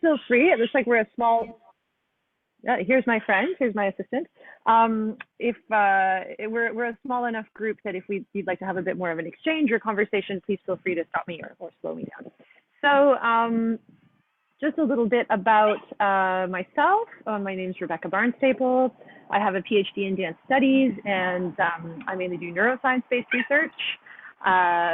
feel free. It looks like we're a small, here's my friend, here's my assistant. If we're a small enough group that if you'd like to have a bit more of an exchange or conversation, please feel free to stop me or slow me down. So just a little bit about myself. My name is Rebecca Barnstaple. I have a PhD in dance studies, and I mainly do neuroscience-based research.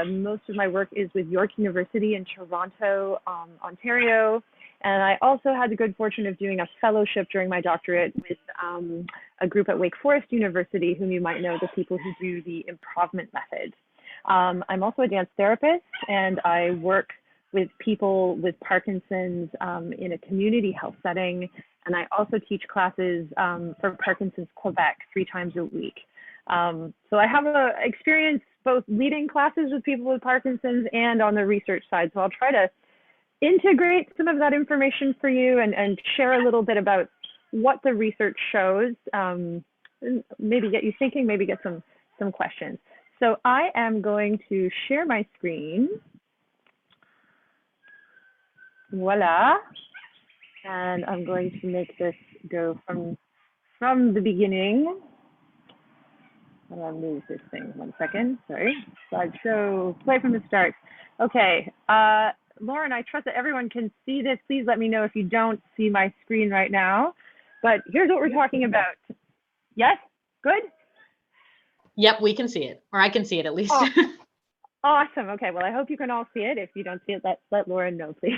Most of my work is with York University in Toronto, Ontario. And I also had the good fortune of doing a fellowship during my doctorate with a group at Wake Forest University, whom you might know, the people who do the improvement method. I'm also a dance therapist, and I work with people with Parkinson's in a community health setting. And I also teach classes for Parkinson'S Quebec 3 times a week. So I have experience both leading classes with people with Parkinson's and on the research side. So I'll try to integrate some of that information for you and share a little bit about what the research shows, maybe get you thinking, maybe get some questions. So I am going to share my screen. Voila. And I'm going to make this go from the beginning. I'll move this thing 1 second, sorry. Slideshow, play from the start. Okay, Lauren, I trust that everyone can see this. Please let me know if you don't see my screen right now. But here's what we're talking about. Yes, good? Yep, we can see it, or I can see it at least. Oh, awesome, okay, well, I hope you can all see it. If you don't see it, let Lauren know, please.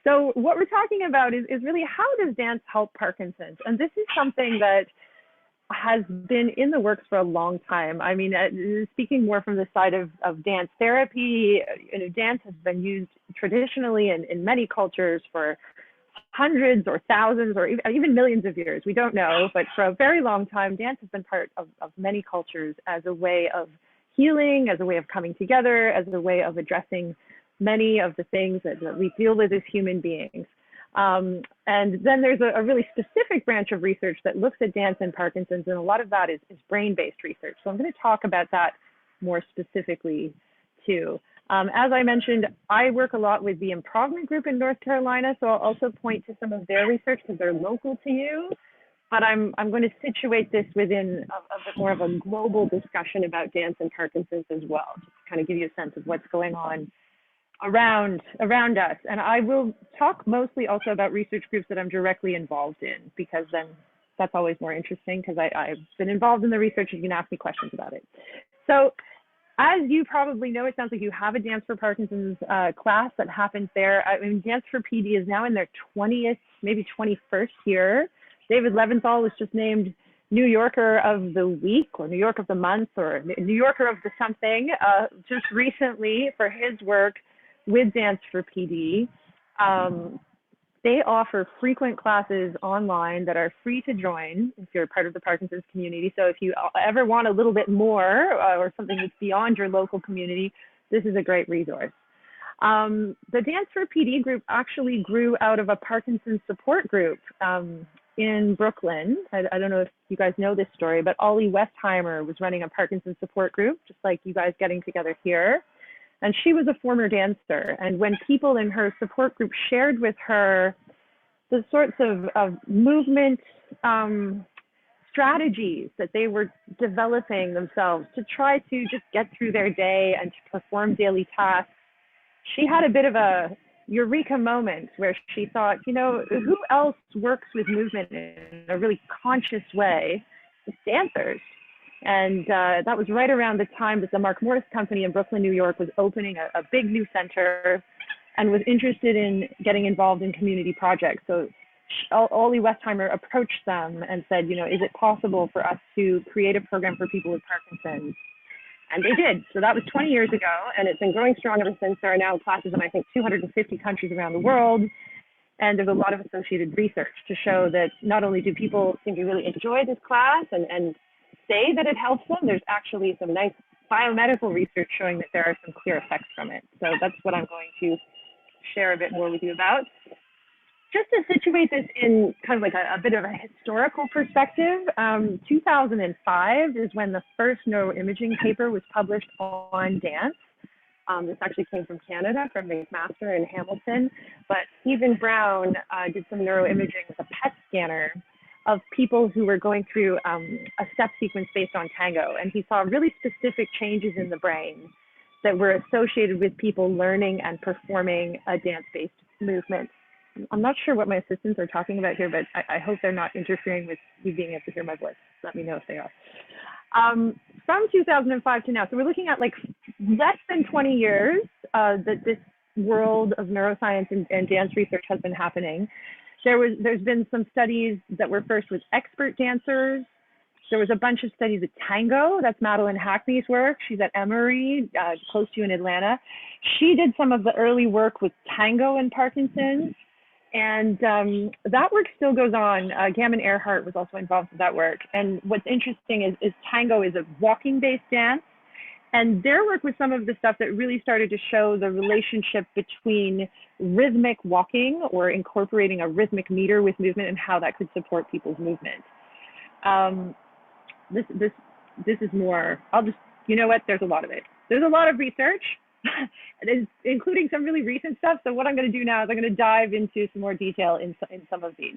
So what we're talking about is really how does dance help Parkinson's? And this is something that has been in the works for a long time. I mean, speaking more from the side of dance therapy, dance has been used traditionally in many cultures for hundreds or thousands or even millions of years. We don't know, but for a very long time, dance has been part of many cultures as a way of healing, as a way of coming together, as a way of addressing many of the things that we deal with as human beings. And then there's a really specific branch of research that looks at dance and Parkinson's, and a lot of that is brain-based research. So I'm going to talk about that more specifically too. As I mentioned, I work a lot with the Improve group in North Carolina, so I'll also point to some of their research because they're local to you. But I'm going to situate this within a bit more of a global discussion about dance and Parkinson's as well, just to kind of give you a sense of what's going on around us. And I will talk mostly also about research groups that I'm directly involved in, because then that's always more interesting, because I've been involved in the research and you can ask me questions about it. So as you probably know, it sounds like you have a Dance for Parkinson's class that happens there. I mean, Dance for PD is now in their 20th, maybe 21st year. David Leventhal was just named New Yorker of the Week or New York of the Month or New Yorker of the something just recently for his work with Dance for PD. They offer frequent classes online that are free to join if you're part of the Parkinson's community. So if you ever want a little bit more or something that's beyond your local community, this is a great resource. The Dance for PD group actually grew out of a Parkinson's support group in Brooklyn. I don't know if you guys know this story, but Ollie Westheimer was running a Parkinson's support group, just like you guys getting together here. And she was a former dancer. And when people in her support group shared with her the sorts of movement strategies that they were developing themselves to try to just get through their day and to perform daily tasks, she had a bit of a eureka moment where she thought, you know, who else works with movement in a really conscious way? It's dancers. And that was right around the time that the Mark Morris Company in Brooklyn, New York was opening a big new center and was interested in getting involved in community projects. So Ollie Westheimer approached them and said, you know, is it possible for us to create a program for people with Parkinson's? And they did. So that was 20 years ago, and it's been growing strong ever since. There are now classes in, I think, 250 countries around the world. And there's a lot of associated research to show that not only do people seem to really enjoy this class and say that it helps them, there's actually some nice biomedical research showing that there are some clear effects from it. So that's what I'm going to share a bit more with you about. Just to situate this in kind of like a bit of a historical perspective, 2005 is when the first neuroimaging paper was published on dance. This actually came from Canada, from McMaster in Hamilton. But Stephen Brown did some neuroimaging with a PET scanner of people who were going through a step sequence based on tango. And he saw really specific changes in the brain that were associated with people learning and performing a dance-based movement. I'm not sure what my assistants are talking about here, but I hope they're not interfering with you being able to hear my voice. Let me know if they are. From 2005 to now, so we're looking at like less than 20 years that this world of neuroscience and dance research has been happening. There's been some studies that were first with expert dancers. There was a bunch of studies with tango. That's Madeline Hackney's work. She's at Emory, close to you in Atlanta. She did some of the early work with tango and Parkinson's. And that work still goes on. Gammon Earhart was also involved with that work. And what's interesting is tango is a walking-based dance. And their work was some of the stuff that really started to show the relationship between rhythmic walking or incorporating a rhythmic meter with movement and how that could support people's movement. This is more, you know what, there's a lot of it. There's a lot of research, including some really recent stuff. So what I'm going to do now is I'm going to dive into some more detail in some of these.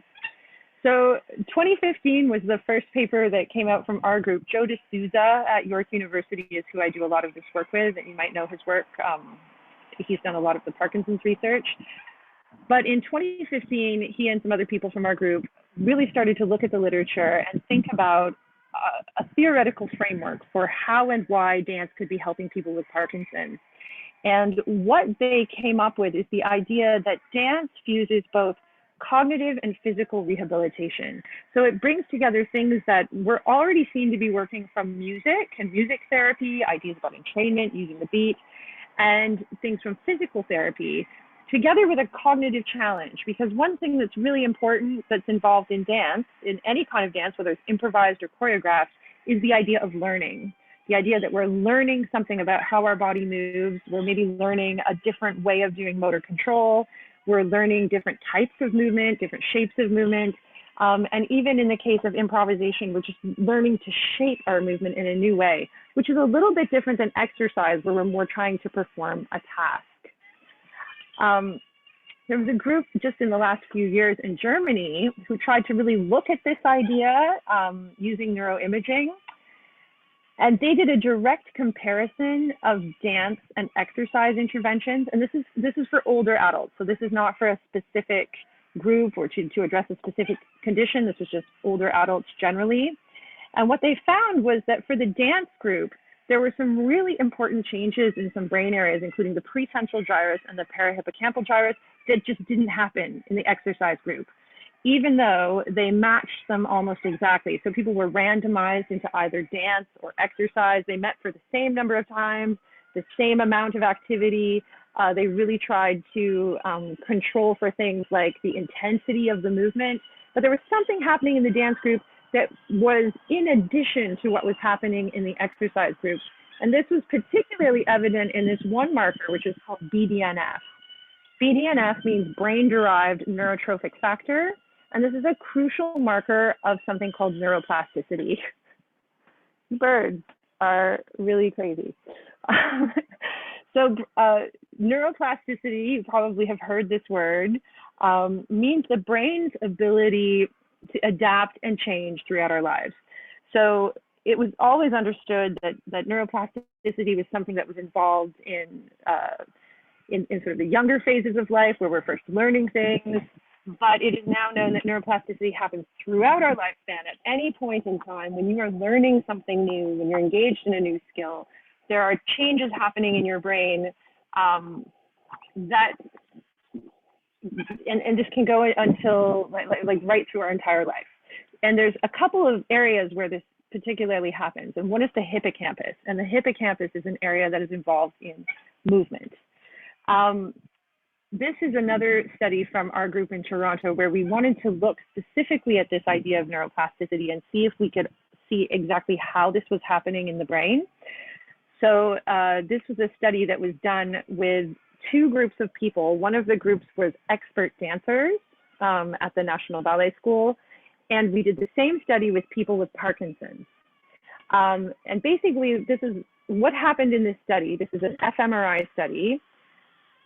So 2015 was the first paper that came out from our group. Joe D'Souza at York University is who I do a lot of this work with, and you might know his work. He's done a lot of the Parkinson's research. But in 2015, he and some other people from our group really started to look at the literature and think about a theoretical framework for how and why dance could be helping people with Parkinson's. And what they came up with is the idea that dance fuses both cognitive and physical rehabilitation. So it brings together things that were already seen to be working from music and music therapy, ideas about entrainment, using the beat, and things from physical therapy, together with a cognitive challenge. Because one thing that's really important that's involved in dance, in any kind of dance, whether it's improvised or choreographed, is the idea of learning. The idea that we're learning something about how our body moves. We're maybe learning a different way of doing motor control. We're learning different types of movement, different shapes of movement. And even in the case of improvisation, we're just learning to shape our movement in a new way, which is a little bit different than exercise, where we're more trying to perform a task. There was a group just in the last few years in Germany who tried to really look at this idea using neuroimaging. And they did a direct comparison of dance and exercise interventions. And this is for older adults. So this is not for a specific group or to address a specific condition. This was just older adults generally. And what they found was that for the dance group, there were some really important changes in some brain areas, including the prefrontal gyrus and the parahippocampal gyrus, that just didn't happen in the exercise group, even though they matched them almost exactly. So people were randomized into either dance or exercise. They met for the same number of times, the same amount of activity. They really tried to control for things like the intensity of the movement. But there was something happening in the dance group that was in addition to what was happening in the exercise group. And this was particularly evident in this one marker, which is called BDNF. BDNF means brain-derived neurotrophic factor. And this is a crucial marker of something called neuroplasticity. Birds are really crazy. So neuroplasticity, you probably have heard this word, means the brain's ability to adapt and change throughout our lives. So it was always understood that neuroplasticity was something that was involved in sort of the younger phases of life where we're first learning things. But it is now known that neuroplasticity happens throughout our lifespan. At any point in time, when you are learning something new, when you're engaged in a new skill, there are changes happening in your brain that, and this can go until like right through our entire life. And there's a couple of areas where this particularly happens. And one is the hippocampus. And the hippocampus is an area that is involved in movement. This is another study from our group in Toronto where we wanted to look specifically at this idea of neuroplasticity and see if we could see exactly how this was happening in the brain. So this was a study that was done with two groups of people. One of the groups was expert dancers at the National Ballet School, and we did the same study with people with Parkinson's. And basically, this is what happened in this study, this is an fMRI study.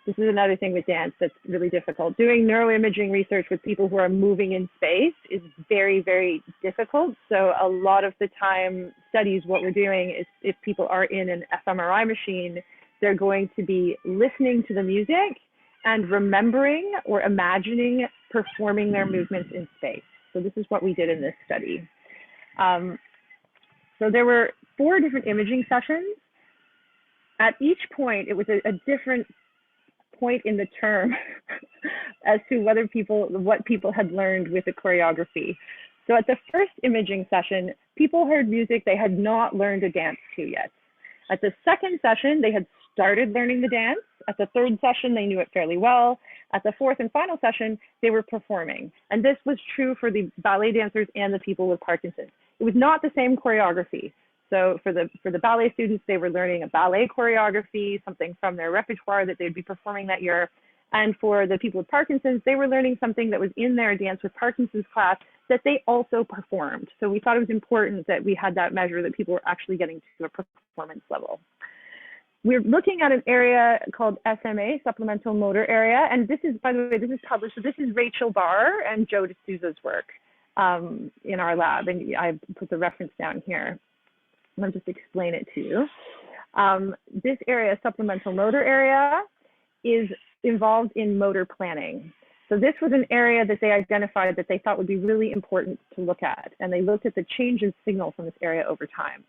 This is another thing with dance that's really difficult. Doing neuroimaging research with people who are moving in space is very, very difficult. So a lot of the time studies, what we're doing is if people are in an fMRI machine, they're going to be listening to the music and remembering or imagining performing their movements in space. So this is what we did in this study. So there were 4 different imaging sessions. At each point, it was a different point in the term as to what people had learned with the choreography. So at the first imaging session, people heard music they had not learned a dance to yet. At the second session, they had started learning the dance. At the third session, they knew it fairly well. At the fourth and final session, they were performing. And this was true for the ballet dancers and the people with Parkinson's. It was not the same choreography. So for the ballet students, they were learning a ballet choreography, something from their repertoire that they'd be performing that year. And for the people with Parkinson's, they were learning something that was in their Dance with Parkinson's class that they also performed. So we thought it was important that we had that measure that people were actually getting to a performance level. We're looking at an area called SMA, Supplemental Motor Area. And this is, by the way, this is published. So this is Rachel Barr and Joe D'Souza's work in our lab. And I put the reference down here. I'll just explain it to you. This area, Supplemental Motor Area, is involved in motor planning. So this was an area that they identified that they thought would be really important to look at. And they looked at the change in signal from this area over time.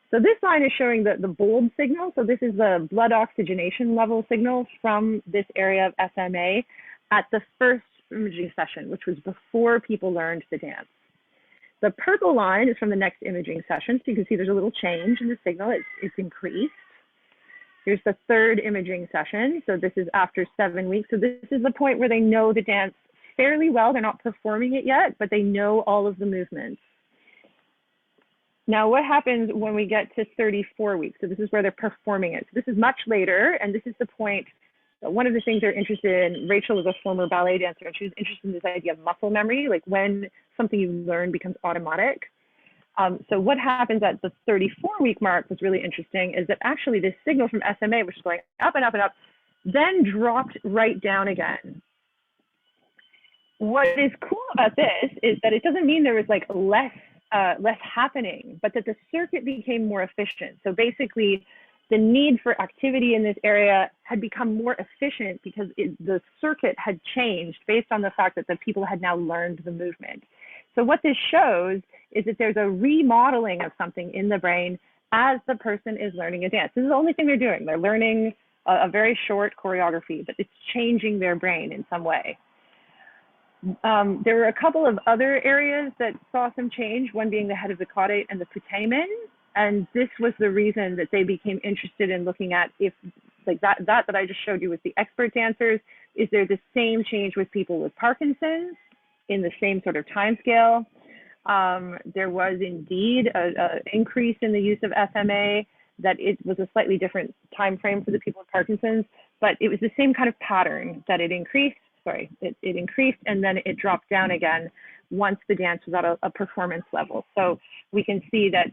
So this line is showing the bold signal. So this is the blood oxygenation level signal from this area of SMA at the first imaging session, which was before people learned the dance. The purple line is from the next imaging session. So you can see there's a little change in the signal. It's increased. Here's the third imaging session. So this is after 7 weeks. So this is the point where they know the dance fairly well. They're not performing it yet, but they know all of the movements. Now, what happens when we get to 34 weeks? So this is where they're performing it. So this is much later, and this is the point. One of the things they're interested in, Rachel was a former ballet dancer, and she was interested in this idea of muscle memory, like when something you learn becomes automatic. So what happens at the 34-week mark was really interesting is that actually this signal from SMA, which is going up and up and up, then dropped right down again. What is cool about this is that it doesn't mean there was like less happening, but that the circuit became more efficient. So basically, the need for activity in this area had become more efficient because the circuit had changed based on the fact that the people had now learned the movement. So what this shows is that there's a remodeling of something in the brain as the person is learning a dance. This is the only thing they're doing. They're learning a very short choreography, but it's changing their brain in some way. There were a couple of other areas that saw some change, one being the head of the caudate and the putamen. And this was the reason that they became interested in looking at if, like that I just showed you with the expert dancers, is there the same change with people with Parkinson's in the same sort of time scale? There was indeed an increase in the use of SMA, that it was a slightly different time frame for the people with Parkinson's, but it was the same kind of pattern that it increased and then it dropped down again once the dance was at a performance level. So we can see that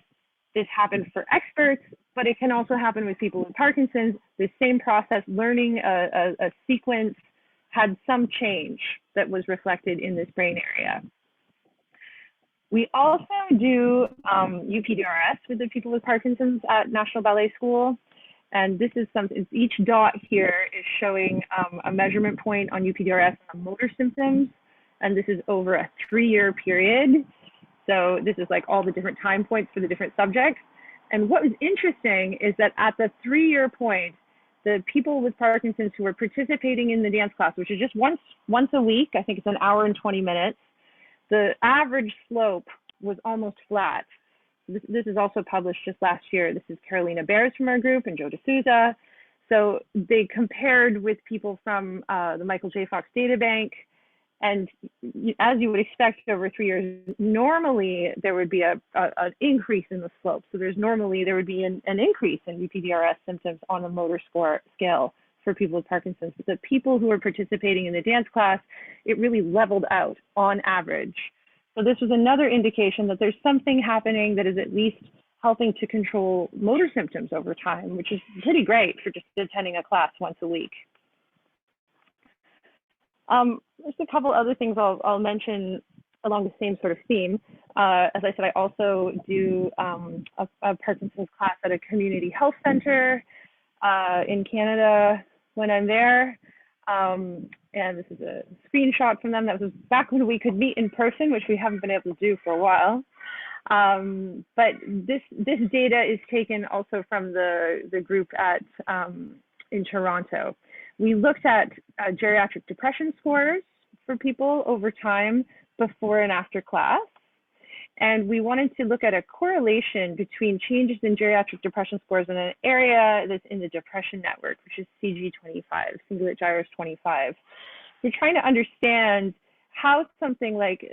this happened for experts, but it can also happen with people with Parkinson's. The same process, learning a sequence had some change that was reflected in this brain area. We also do UPDRS with the people with Parkinson's at National Ballet School. And this is something, each dot here is showing a measurement point on UPDRS on motor symptoms. And this is over a 3-year period. So this is like all the different time points for the different subjects. And what was interesting is that at the 3-year point, the people with Parkinson's who were participating in the dance class, which is just once a week, I think it's an hour and 20 minutes, the average slope was almost flat. This is also published just last year. This is Carolina Bears from our group and Joe D'Souza. So they compared with people from the Michael J. Fox Data Bank. And as you would expect over 3 years, normally there would be an increase in the slope. So there would be an increase in UPDRS symptoms on the motor score scale for people with Parkinson's. But the people who were participating in the dance class, it really leveled out on average. So this was another indication that there's something happening that is at least helping to control motor symptoms over time, which is pretty great for just attending a class once a week. There's a couple other things I'll mention along the same sort of theme. As I said, I also do a Parkinson's class at a community health center in Canada when I'm there. And this is a screenshot from them. That was back when we could meet in person, which we haven't been able to do for a while. But this data is taken also from the group at in Toronto. We looked at geriatric depression scores for people over time before and after class. And we wanted to look at a correlation between changes in geriatric depression scores in an area that's in the depression network, which is CG25, Cingulate Gyrus 25. We're trying to understand how something like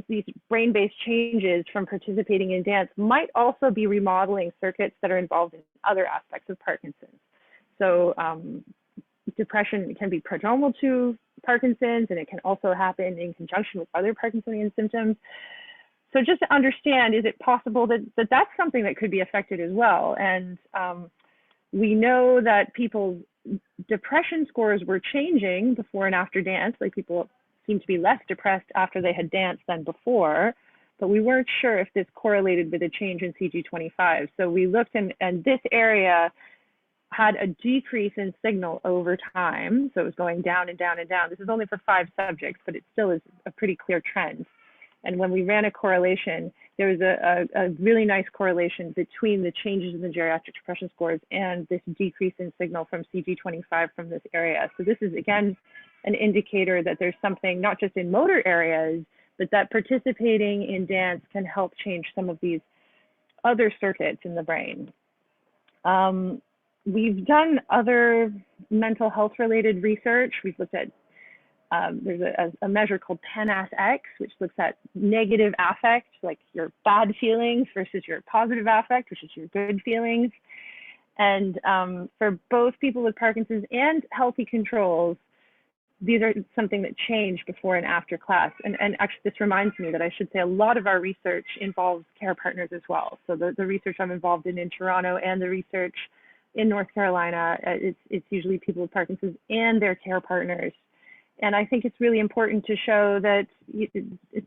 these brain-based changes from participating in dance might also be remodeling circuits that are involved in other aspects of Parkinson's. So depression can be prodromal to Parkinson's, and it can also happen in conjunction with other Parkinsonian symptoms. So just to understand, is it possible that that's something that could be affected as well? And we know that people's depression scores were changing before and after dance, like people seemed to be less depressed after they had danced than before, but we weren't sure if this correlated with a change in CG25. So we looked, and this area had a decrease in signal over time. So it was going down and down and down. This is only for 5 subjects, but it still is a pretty clear trend. And when we ran a correlation, there was a really nice correlation between the changes in the geriatric depression scores and this decrease in signal from CG25 from this area. So this is, again, an indicator that there's something not just in motor areas, but that participating in dance can help change some of these other circuits in the brain. We've done other mental health related research. We've looked at, there's a measure called PANAS-X, which looks at negative affect, like your bad feelings versus your positive affect, which is your good feelings. And for both people with Parkinson's and healthy controls, these are something that change before and after class. And actually, this reminds me that I should say a lot of our research involves care partners as well. So the research I'm involved in Toronto and the research in North Carolina, it's usually people with Parkinson's and their care partners. And I think it's really important to show that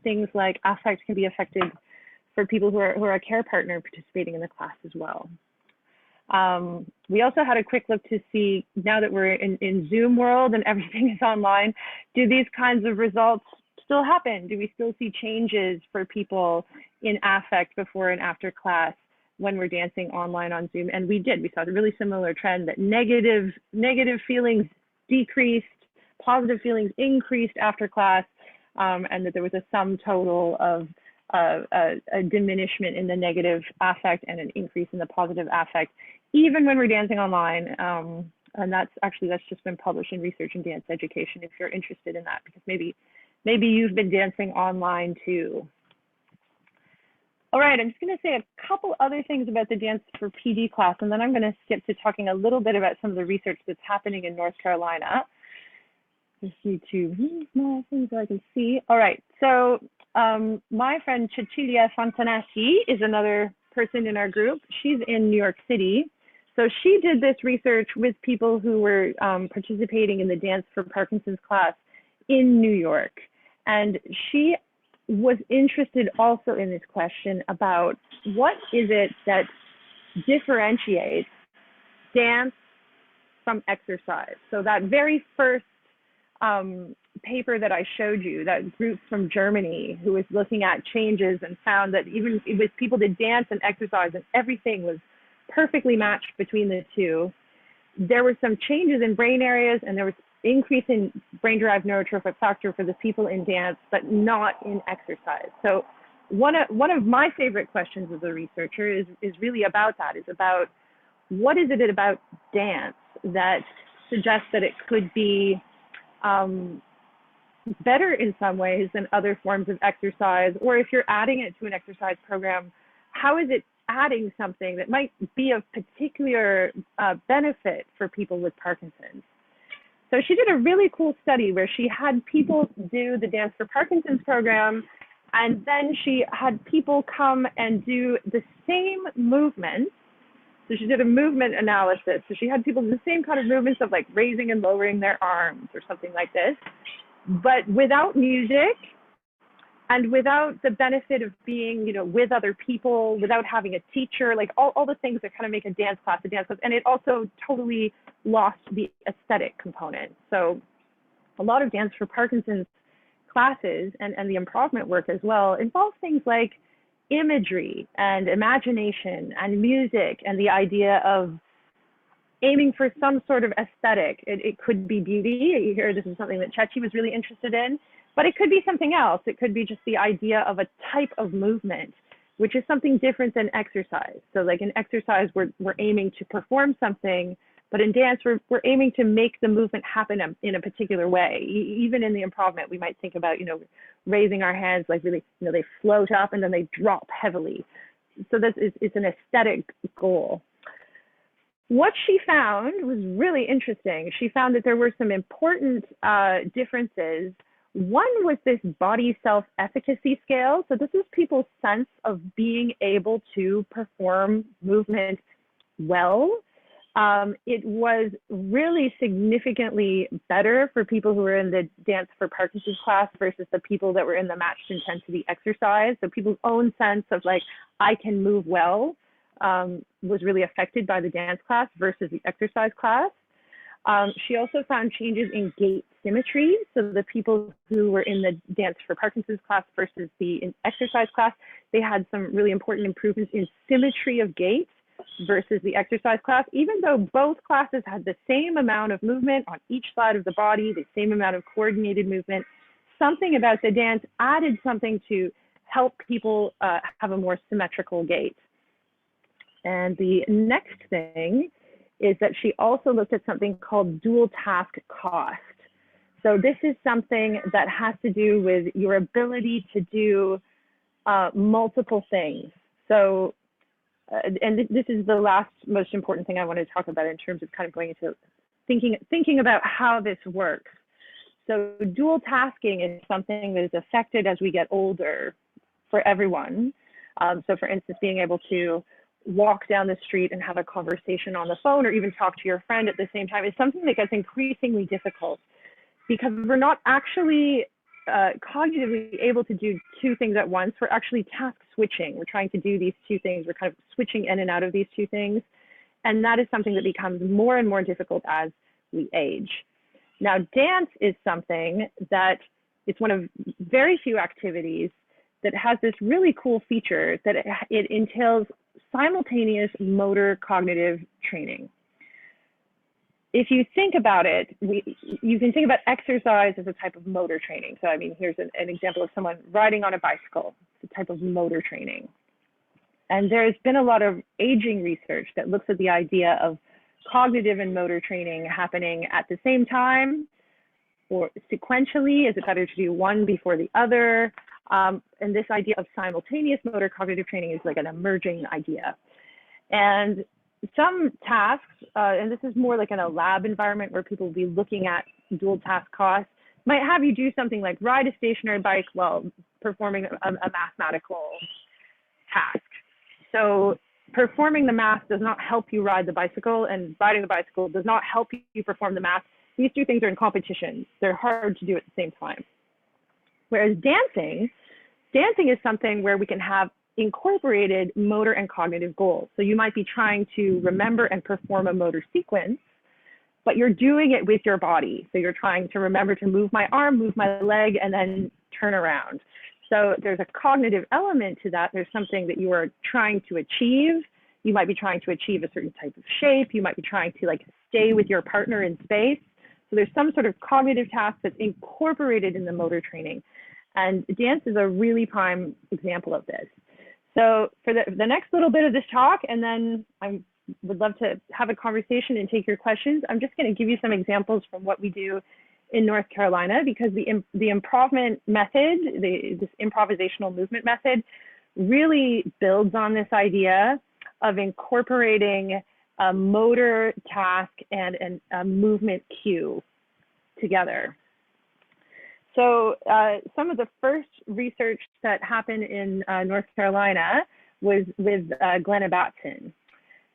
things like affect can be affected for people who are a care partner participating in the class as well. We also had a quick look to see, now that we're in Zoom world and everything is online, do these kinds of results still happen? Do we still see changes for people in affect before and after class when we're dancing online on Zoom? And we did. We saw a really similar trend that negative feelings decreased, positive feelings increased after class, and that there was a sum total of a diminishment in the negative affect and an increase in the positive affect, even when we're dancing online. And that's just been published in Research in Dance Education if you're interested in that, because maybe you've been dancing online too. All right, I'm just going to say a couple other things about the Dance for PD class, and then I'm going to skip to talking a little bit about some of the research that's happening in North Carolina. Just need to small things so I can see. All right, so my friend Cecilia Fontanesi is another person in our group. She's in New York City. So she did this research with people who were participating in the Dance for Parkinson's class in New York. And she was interested also in this question about what is it that differentiates dance from exercise. So that very first paper that I showed you, that group from Germany who was looking at changes and found that even with people that dance and exercise and everything was perfectly matched between the two, there were some changes in brain areas and there was increase in brain-derived neurotrophic factor for the people in dance, but not in exercise. So one of my favorite questions as a researcher is really about that, is about what is it about dance that suggests that it could be better in some ways than other forms of exercise, or if you're adding it to an exercise program, how is it adding something that might be of particular benefit for people with Parkinson's? So she did a really cool study where she had people do the Dance for Parkinson's program And then she had people come and do the same movement. So she did a movement analysis. So she had people do the same kind of movements of like raising and lowering their arms or something like this, but without music and without the benefit of being, you know, with other people, without having a teacher, like all the things that kind of make a dance class a dance class. And it also totally lost the aesthetic component. So a lot of Dance for Parkinson's classes and the improvement work as well involves things like imagery and imagination and music and the idea of aiming for some sort of aesthetic. It could be beauty. You hear this is something that Chechi was really interested in, but it could be something else. It could be just the idea of a type of movement, which is something different than exercise. So like in exercise, we're aiming to perform something, but in dance, we're aiming to make the movement happen in a particular way. Even in the improvement, we might think about, you know, raising our hands like really, you know, they float up and then they drop heavily. So this is, it's an aesthetic goal. What she found was really interesting. She found that there were some important differences. One was this body self-efficacy scale. So this is people's sense of being able to perform movement well. It was really significantly better for people who were in the Dance for Parkinson's class versus the people that were in the matched intensity exercise. So people's own sense of like, I can move well was really affected by the dance class versus the exercise class. She also found changes in gait symmetry. So the people who were in the Dance for Parkinson's class versus the exercise class, they had some really important improvements in symmetry of gait versus the exercise class, even though both classes had the same amount of movement on each side of the body, the same amount of coordinated movement. Something about the dance added something to help people have a more symmetrical gait. And the next thing is that she also looked at something called dual task cost. So this is something that has to do with your ability to do multiple things. So, and this is the last most important thing I want to talk about in terms of kind of going into thinking about how this works. So dual tasking is something that is affected as we get older for everyone. So for instance, being able to walk down the street and have a conversation on the phone or even talk to your friend at the same time is something that gets increasingly difficult because we're not actually cognitively able to do two things at once. We're actually task switching. We're trying to do these two things. We're kind of switching in and out of these two things. And that is something that becomes more and more difficult as we age. Now, dance is something that it's one of very few activities that has this really cool feature that it entails simultaneous motor cognitive training. If you think about it, you can think about exercise as a type of motor training. So I mean, here's an example of someone riding on a bicycle, it's a type of motor training. And there's been a lot of aging research that looks at the idea of cognitive and motor training happening at the same time or sequentially. Is it better to do one before the other? And this idea of simultaneous motor cognitive training is like an emerging idea. And some tasks, and this is more like in a lab environment where people will be looking at dual task costs, might have you do something like ride a stationary bike while performing a mathematical task. So performing the math does not help you ride the bicycle, and riding the bicycle does not help you perform the math. These two things are in competition. They're hard to do at the same time. Whereas dancing is something where we can have incorporated motor and cognitive goals. So you might be trying to remember and perform a motor sequence, but you're doing it with your body. So you're trying to remember to move my arm, move my leg, and then turn around. So there's a cognitive element to that. There's something that you are trying to achieve. You might be trying to achieve a certain type of shape. You might be trying to like stay with your partner in space. So there's some sort of cognitive task that's incorporated in the motor training. And dance is a really prime example of this. So for the next little bit of this talk, and then I would love to have a conversation and take your questions, I'm just going to give you some examples from what we do in North Carolina, because the improvement method, this improvisational movement method, really builds on this idea of incorporating a motor task and a movement cue together. So some of the first research that happened in North Carolina was with Glenna Batson.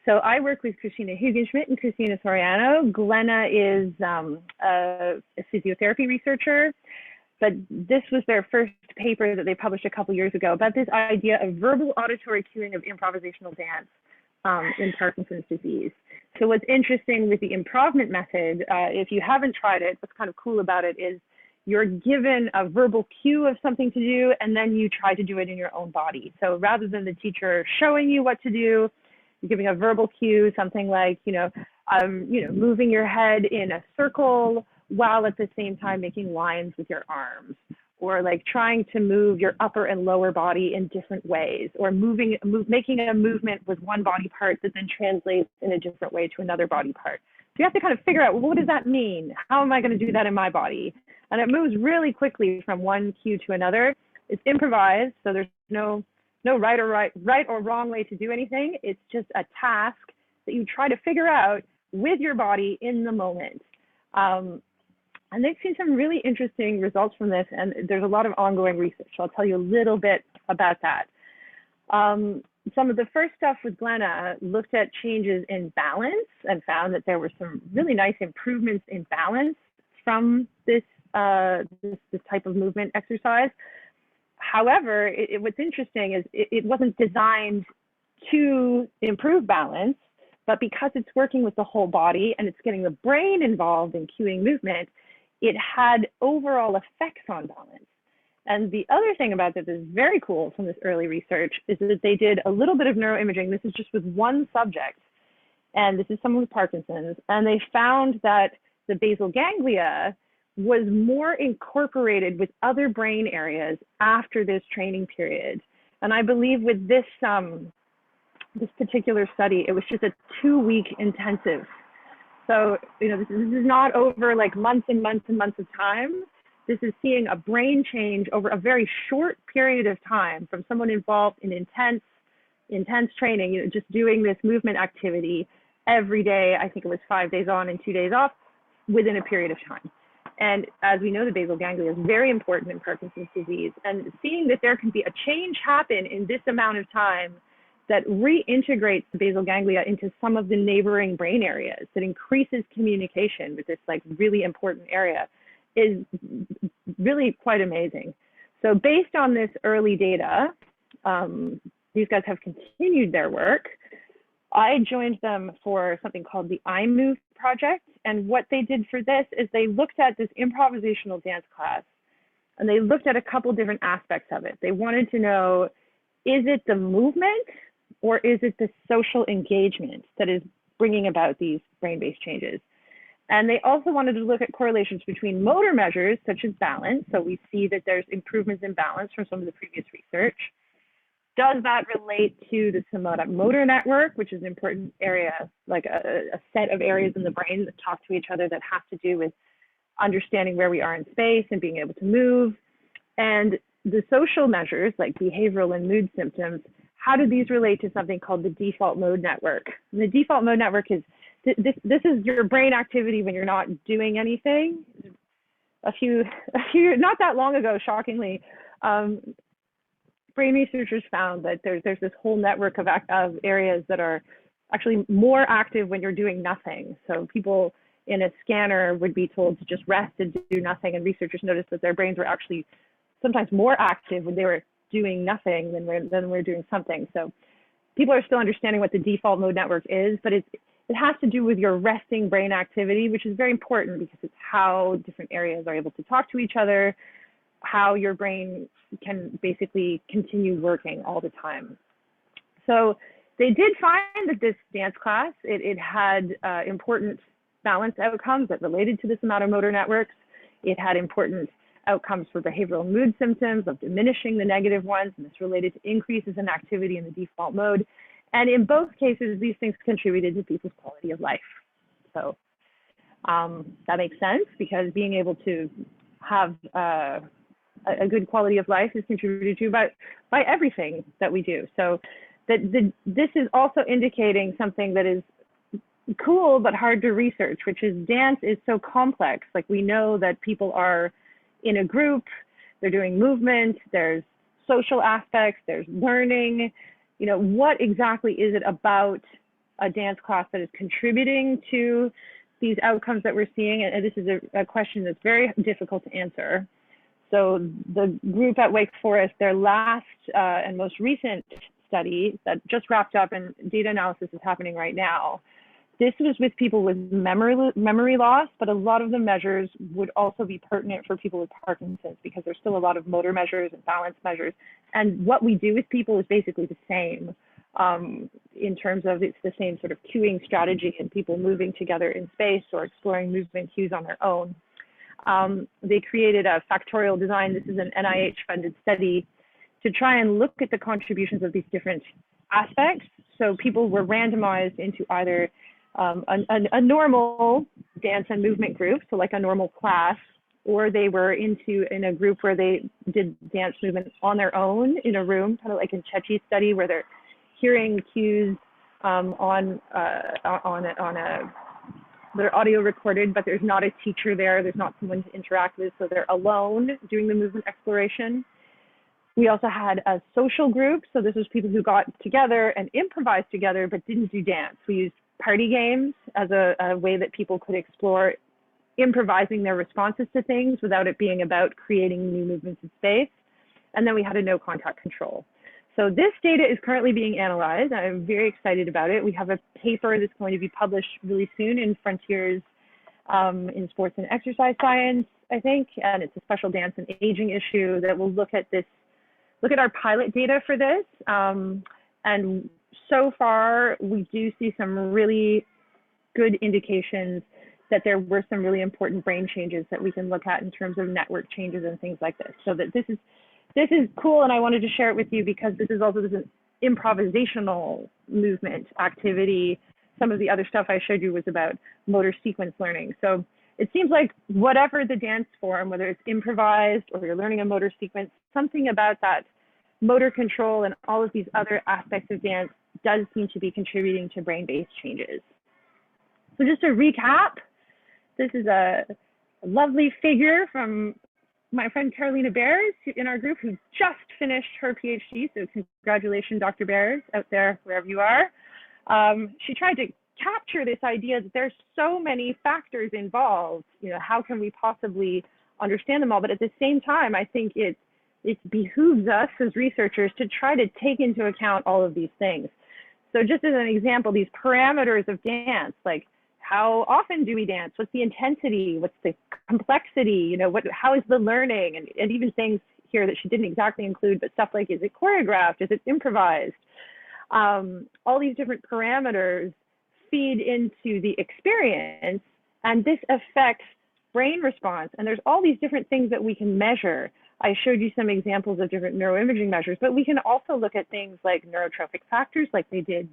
So I work with Christina Hugenschmidt and Christina Soriano. Glenna is a physiotherapy researcher, but this was their first paper that they published a couple years ago about this idea of verbal auditory cueing of improvisational dance in Parkinson's disease. So what's interesting with the improvement method, if you haven't tried it, what's kind of cool about it is you're given a verbal cue of something to do, and then you try to do it in your own body. So rather than the teacher showing you what to do, you're giving a verbal cue, something like, moving your head in a circle while at the same time making lines with your arms, or like trying to move your upper and lower body in different ways, or making a movement with one body part that then translates in a different way to another body part. So you have to kind of figure out, well, what does that mean? How am I going to do that in my body? And it moves really quickly from one cue to another. It's improvised, so there's no right or wrong way to do anything. It's just a task that you try to figure out with your body in the moment. And they've seen some really interesting results from this, and there's a lot of ongoing research. So I'll tell you a little bit about that. Some of the first stuff with Glenna looked at changes in balance and found that there were some really nice improvements in balance from this type of movement exercise. However, what's interesting is it wasn't designed to improve balance, but because it's working with the whole body and it's getting the brain involved in cueing movement, it had overall effects on balance. And the other thing about this is very cool from this early research is that they did a little bit of neuroimaging. This is just with one subject, and this is someone with Parkinson's, and they found that the basal ganglia was more incorporated with other brain areas after this training period. And I believe with this particular study, it was just a 2-week intensive. So, this is not over like months and months and months of time. This is seeing a brain change over a very short period of time from someone involved in intense training, just doing this movement activity every day. I think it was 5 days on and 2 days off within a period of time. And as we know, the basal ganglia is very important in Parkinson's disease. And seeing that there can be a change happen in this amount of time that reintegrates the basal ganglia into some of the neighboring brain areas, that increases communication with this like really important area, is really quite amazing. So based on this early data, these guys have continued their work. I joined them for something called the Imove Project. And what they did for this is they looked at this improvisational dance class, and they looked at a couple different aspects of it. They wanted to know, is it the movement or is it the social engagement that is bringing about these brain-based changes? And they also wanted to look at correlations between motor measures, such as balance. So we see that there's improvements in balance from some of the previous research. Does that relate to the Supplemental network, which is an important area, like a set of areas in the brain that talk to each other that have to do with understanding where we are in space and being able to move? And the social measures, like behavioral and mood symptoms, how do these relate to something called the default mode network? And the default mode network is, this is your brain activity when you're not doing anything. A few not that long ago, shockingly, brain researchers found that there's this whole network of areas that are actually more active when you're doing nothing. So people in a scanner would be told to just rest and do nothing, and researchers noticed that their brains were actually sometimes more active when they were doing nothing than we're doing something. So people are still understanding what the default mode network is, but it has to do with your resting brain activity, which is very important because it's how different areas are able to talk to each other, how your brain can basically continue working all the time. So they did find that this dance class, it had important balance outcomes that related to this amount of motor networks. It had important outcomes for behavioral mood symptoms of diminishing the negative ones, and this related to increases in activity in the default mode. And in both cases, these things contributed to people's quality of life. So that makes sense, because being able to have a good quality of life is contributed to by everything that we do. So this is also indicating something that is cool but hard to research, which is dance is so complex. Like, we know that people are in a group, they're doing movement, there's social aspects, there's learning. What exactly is it about a dance class that is contributing to these outcomes that we're seeing? And this is a question that's very difficult to answer. So the group at Wake Forest, their last and most recent study that just wrapped up, and data analysis is happening right now. This was with people with memory loss, but a lot of the measures would also be pertinent for people with Parkinson's, because there's still a lot of motor measures and balance measures. And what we do with people is basically the same in terms of it's the same sort of cueing strategy and people moving together in space or exploring movement cues on their own. They created a factorial design. This is an NIH-funded study to try and look at the contributions of these different aspects. So people were randomized into either a normal dance and movement group, so like a normal class, or they were in a group where they did dance movement on their own in a room, kind of like in Chechi's study, where they're hearing cues they're audio recorded, but there's not a teacher there, there's not someone to interact with, so they're alone doing the movement exploration. We also had a social group, so this was people who got together and improvised together but didn't do dance. We used party games as a way that people could explore improvising their responses to things without it being about creating new movements in space. And then we had a no contact control. So this data is currently being analyzed. I'm very excited about it. We have a paper that's going to be published really soon in Frontiers in Sports and Exercise Science, I think, and it's a special dance and aging issue that will look at our pilot data for this. And so far, we do see some really good indications that there were some really important brain changes that we can look at in terms of network changes and things like this. So that this is cool, and I wanted to share it with you because this is an improvisational movement activity. Some of the other stuff I showed you was about motor sequence learning. So it seems like whatever the dance form, whether it's improvised or you're learning a motor sequence, something about that motor control and all of these other aspects of dance does seem to be contributing to brain-based changes. So just to recap, this is a lovely figure from my friend Carolina Bears in our group, who just finished her PhD. So congratulations, Dr. Bears, out there, wherever you are. She tried to capture this idea that there's so many factors involved. How can we possibly understand them all? But at the same time, I think it behooves us as researchers to try to take into account all of these things. So just as an example, these parameters of dance, like how often do we dance? What's the intensity? What's the complexity? How is the learning? And even things here that she didn't exactly include, but stuff like, is it choreographed? Is it improvised? All these different parameters feed into the experience, and this affects brain response. And there's all these different things that we can measure. I showed you some examples of different neuroimaging measures, but we can also look at things like neurotrophic factors, like they did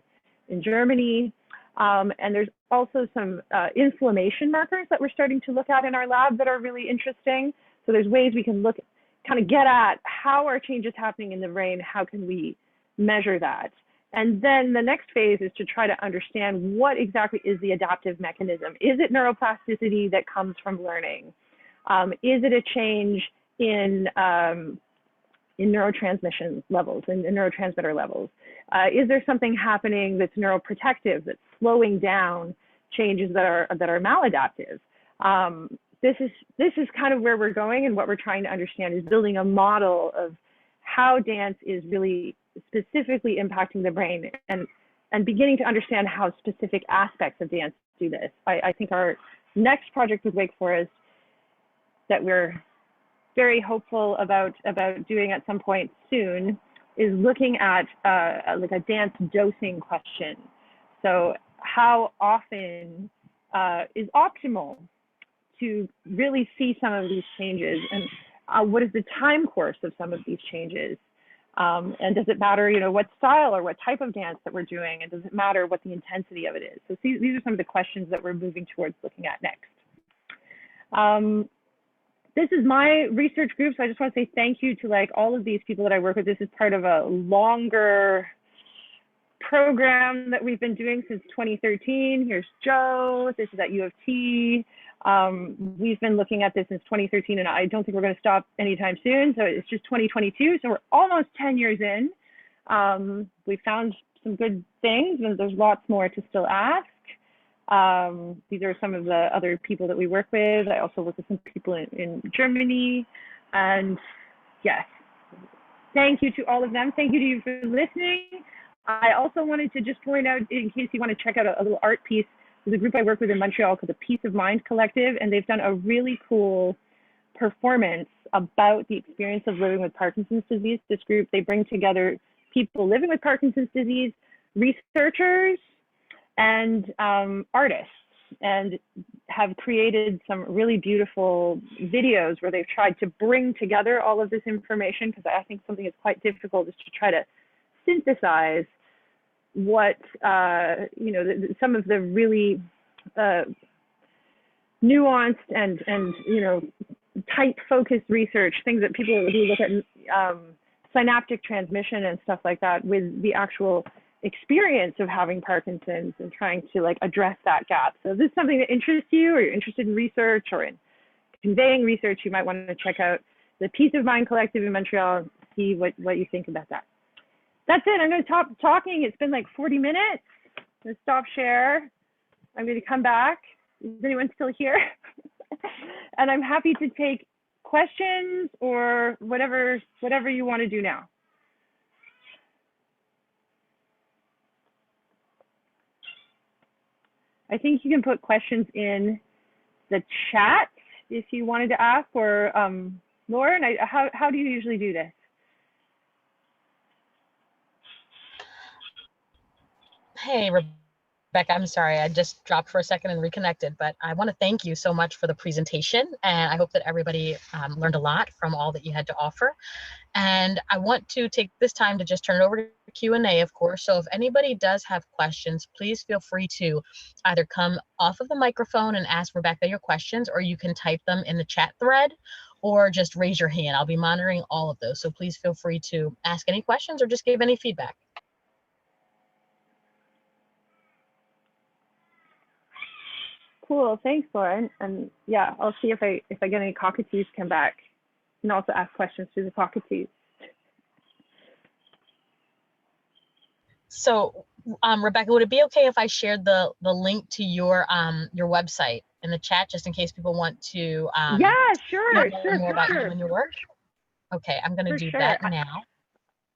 in Germany. And there's also some inflammation markers that we're starting to look at in our lab that are really interesting. So there's ways we can get at how are changes happening in the brain, how can we measure that? And then the next phase is to try to understand what exactly is the adaptive mechanism. Is it neuroplasticity that comes from learning? Is it a change in neurotransmission levels and neurotransmitter levels? Is there something happening that's neuroprotective, that's slowing down changes that are maladaptive? This is kind of where we're going, and what we're trying to understand is building a model of how dance is really specifically impacting the brain, and beginning to understand how specific aspects of dance do this. I think our next project with Wake Forest that we're very hopeful about doing at some point soon is looking at like a dance dosing question. So how often is optimal to really see some of these changes, and what is the time course of some of these changes? And does it matter, what style or what type of dance that we're doing, and does it matter what the intensity of it is? So these are some of the questions that we're moving towards looking at next. This is my research group, so I just want to say thank you to all of these people that I work with. This is part of a longer program that we've been doing since 2013. Here's Joe. This is at U of T. We've been looking at this since 2013, and I don't think we're going to stop anytime soon. So it's just 2022. So we're almost 10 years in. We found some good things, and there's lots more to still ask. These are some of the other people that we work with. I also work with some people in Germany. And yes, thank you to all of them. Thank you to you for listening. I also wanted to just point out, in case you want to check out a little art piece, there's a group I work with in Montreal called the Peace of Mind Collective, and they've done a really cool performance about the experience of living with Parkinson's disease. This group, they bring together people living with Parkinson's disease, researchers, and artists, and have created some really beautiful videos where they've tried to bring together all of this information, because I think something that's quite difficult is to try to synthesize what, some of the really nuanced and tight focused research, things that people who look at synaptic transmission and stuff like that, with the actual experience of having Parkinson's and trying to like address that gap. So if this is something that interests you, or you're interested in research or in conveying research, you might want to check out the Peace of Mind Collective in Montreal, see what you think about that. That's it. I'm going to stop talking. It's been like 40 minutes. I'm going to stop share. I'm going to come back. Is anyone still here? And I'm happy to take questions or whatever you want to do now. I think you can put questions in the chat if you wanted to ask, or Lauren, how do you usually do this? Hey, Rebecca, I'm sorry, I just dropped for a second and reconnected, but I want to thank you so much for the presentation, and I hope that everybody learned a lot from all that you had to offer. And I want to take this time to just turn it over to Q&A, of course. So if anybody does have questions, please feel free to either come off of the microphone and ask Rebecca your questions, or you can type them in the chat thread, or just raise your hand. I'll be monitoring all of those. So please feel free to ask any questions or just give any feedback. Cool, thanks, Lauren. And yeah, I'll see if I get any cockatoos come back. You can also ask questions to the cockatoos. So, Rebecca, would it be okay if I shared the link to your website in the chat, just in case people want to yeah, sure, learn more about you and your work? Okay, I'm going to do that now.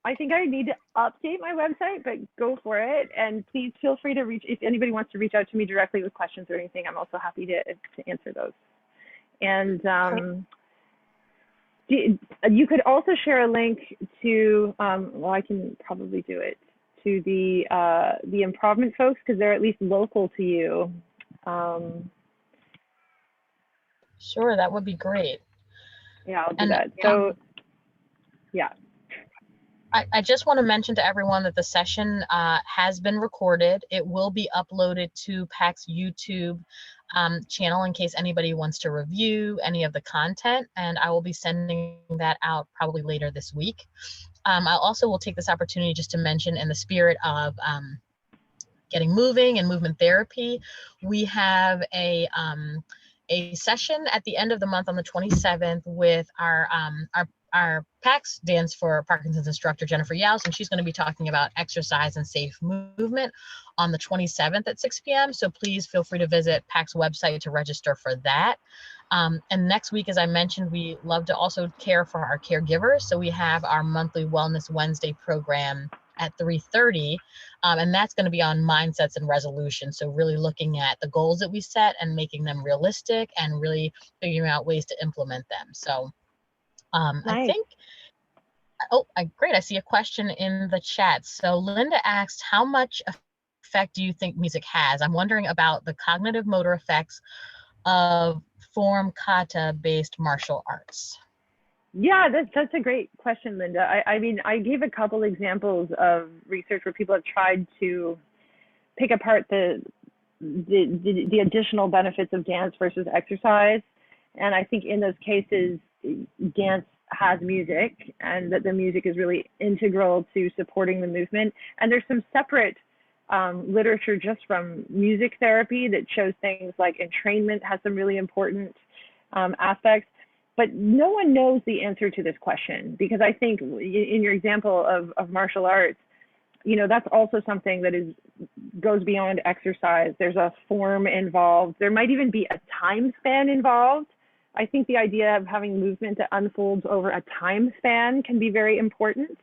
I think I need to update my website, but go for it. And please feel free to if anybody wants to reach out to me directly with questions or anything, I'm also happy to answer those. And you could also share a link to, well, I can probably do it, to the improvement folks, because they're at least local to you. Sure, that would be great. Yeah, I'll do that. So, yeah. I just want to mention to everyone that the session has been recorded. It will be uploaded to PAC's YouTube channel in case anybody wants to review any of the content, and I will be sending that out probably later this week. I also will take this opportunity just to mention, in the spirit of getting moving and movement therapy, we have a session at the end of the month on the 27th with our PAC stands for Parkinson's instructor, Jennifer Yaus, and she's going to be talking about exercise and safe movement on the 27th at 6 p.m. So please feel free to visit PAC's website to register for that. And next week, as I mentioned, we love to also care for our caregivers. So we have our monthly Wellness Wednesday program at 3:30, and that's going to be on mindsets and resolutions. So really looking at the goals that we set and making them realistic and really figuring out ways to implement them. So nice. I think, great. I see a question in the chat. So Linda asked, how much effect do you think music has? I'm wondering about the cognitive motor effects of form kata based martial arts. Yeah, that's a great question, Linda. I mean, I gave a couple examples of research where people have tried to pick apart the additional benefits of dance versus exercise. And I think in those cases, dance has music, and that the music is really integral to supporting the movement. And there's some separate literature just from music therapy that shows things like entrainment has some really important aspects. But no one knows the answer to this question, because I think in your example of martial arts, you know, that's also something that goes beyond exercise. There's a form involved. There might even be a time span involved. I think the idea of having movement that unfolds over a time span can be very important,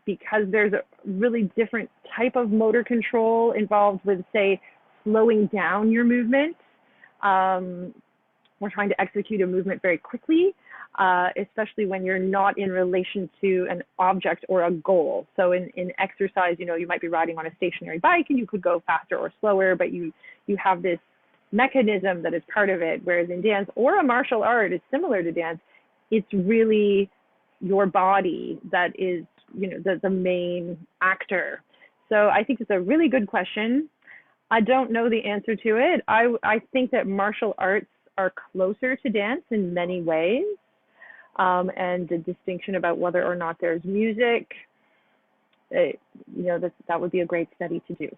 because there's a really different type of motor control involved with, say, slowing down your movement. We're trying to execute a movement very quickly, especially when you're not in relation to an object or a goal. So in exercise, you know, you might be riding on a stationary bike and you could go faster or slower, but you have this mechanism that is part of it. Whereas in dance or a martial art, it's similar to dance. It's really your body that is, you know, the main actor. So I think it's a really good question. I don't know the answer to it. I think that martial arts are closer to dance in many ways, and the distinction about whether or not there's music, you know, that would be a great study to do.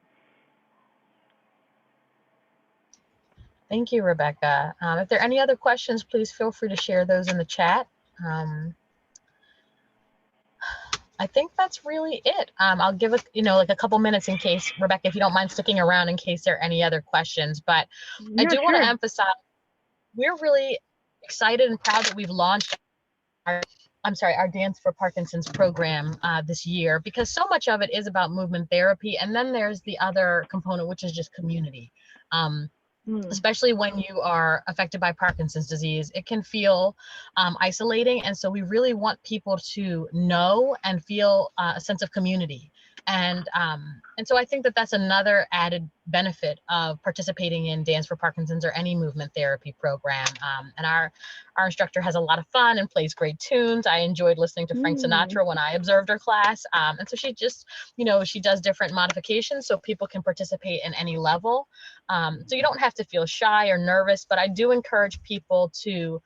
Thank you, Rebecca. If there are any other questions, please feel free to share those in the chat. I think that's really it. I'll give it, you know, like a couple minutes in case, Rebecca, if you don't mind sticking around in case there are any other questions. But I do want to emphasize, we're really excited and proud that we've launched our Dance for Parkinson's program this year, because so much of it is about movement therapy. And then there's the other component, which is just community. Especially when you are affected by Parkinson's disease, it can feel isolating. And so we really want people to know and feel a sense of community. And so I think that that's another added benefit of participating in Dance for Parkinson's or any movement therapy program. And our instructor has a lot of fun and plays great tunes. I enjoyed listening to Frank Sinatra when I observed her class. And so she just, you know, she does different modifications so people can participate in any level. So you don't have to feel shy or nervous, but I do encourage people to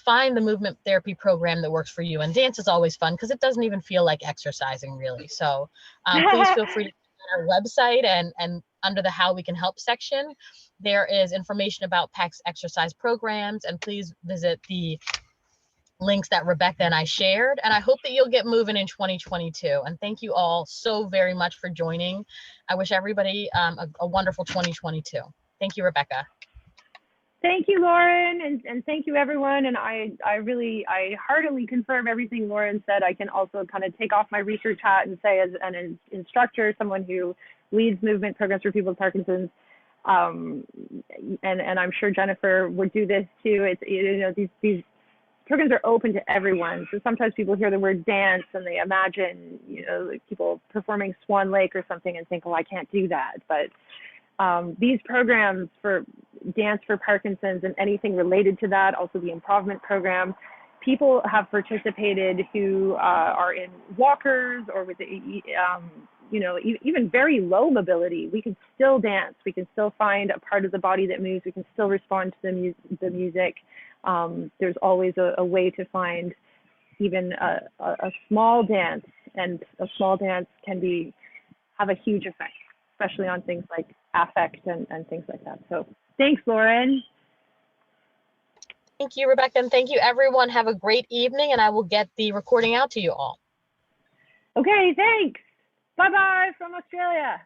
find the movement therapy program that works for you. And dance is always fun because it doesn't even feel like exercising really. So please feel free to visit our website, and under the How We Can Help section, there is information about PAC's exercise programs, and please visit the links that Rebecca and I shared. And I hope that you'll get moving in 2022. And thank you all so very much for joining. I wish everybody a wonderful 2022. Thank you, Rebecca. Thank you, Lauren, and thank you, everyone. And I heartily confirm everything Lauren said. I can also kind of take off my research hat and say, as an instructor, someone who leads movement programs for people with Parkinson's, and I'm sure Jennifer would do this too. It's, you know, these programs are open to everyone. So sometimes people hear the word dance and they imagine, you know, like people performing Swan Lake or something and think, oh, I can't do that. But these programs for Dance for Parkinson's and anything related to that, also the Improve program, people have participated who are in walkers or with, you know, even very low mobility. We can still dance. We can still find a part of the body that moves. We can still respond to the music. There's always a way to find even a small dance, and a small dance can have a huge effect, especially on things like affect and things like that. So thanks, Lauren. Thank you, Rebecca, and thank you, everyone. Have a great evening, and I will get the recording out to you all. Okay, thanks. Bye-bye from Australia.